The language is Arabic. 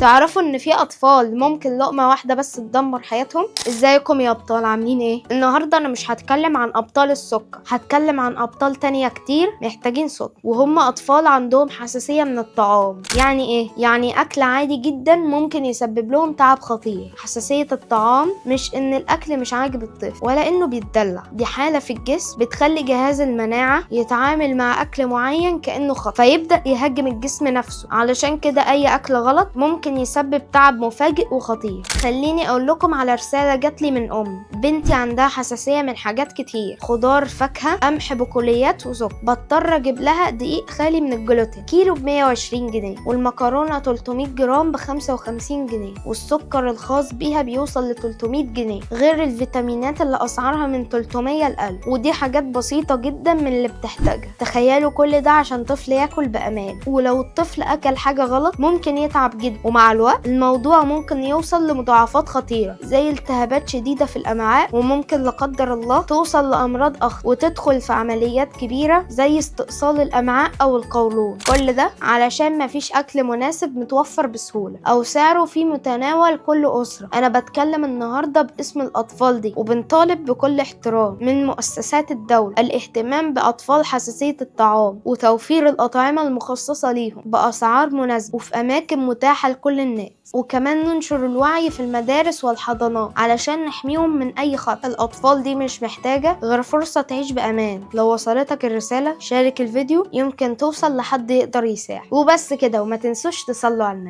تعرفوا ان في اطفال ممكن لقمة واحدة بس تدمر حياتهم؟ ازيكم يا ابطال، عاملين ايه؟ النهاردة انا مش هتكلم عن ابطال السكر، هتكلم عن ابطال تانية كتير محتاجين سكر، وهم اطفال عندهم حساسية من الطعام. يعني ايه؟ يعني اكل عادي جدا ممكن يسبب لهم تعب خطير. حساسية الطعام مش ان الاكل مش عاجب الطفل ولا انه بيتدلع، دي حالة في الجسم بتخلي جهاز المناعة يتعامل مع اكل معين كأنه خطر، فيبدأ يهاجم الجسم نفسه. علشان كده اي اكل غلط ممكن يسبب تعب مفاجئ وخطير. خليني اقول لكم على رسالة جاتلي من بنتي عندها حساسية من حاجات كتير، خضار، فاكهة، قمح، بقوليات وسكر. بضطر اجيب لها دقيق خالي من الجلوتين كيلو ب120 جنيه، والمكرونة 300 جرام ب55 جنيه، والسكر الخاص بيها بيوصل ل300 جنيه، غير الفيتامينات اللي اسعارها من 300 ل 1000. ودي حاجات بسيطة جدا من اللي بتحتاجها. تخيلوا كل ده عشان طفل ياكل بأمان. ولو الطفل اكل حاجة غلط ممكن يتعب جدا، ومع الوقت الموضوع ممكن يوصل لمضاعفات خطيرة زي التهابات شديدة في الأمعاء، وممكن لا قدر الله توصل لأمراض وتدخل في عمليات كبيرة زي استئصال الأمعاء أو القولون. كل ده علشان مفيش أكل مناسب متوفر بسهولة أو سعره في متناول كل أسرة. أنا بتكلم النهاردة باسم الأطفال دي، وبنطالب بكل احترام من مؤسسات الدولة الاهتمام بأطفال حساسية الطعام وتوفير الأطعمة المخصصة ليهم بأسعار مناسبة وفي أماكن متاحة لكل الناس، وكمان ننشر الوعي في المدارس والحضانات علشان نحميهم من أي خطر. الأطفال دي مش محتاجة غير فرصة تعيش بأمان. لو وصلتك الرسالة شارك الفيديو، يمكن توصل لحد يقدر يساعد. وبس كده، وما تنسوش تصلوا على النبي.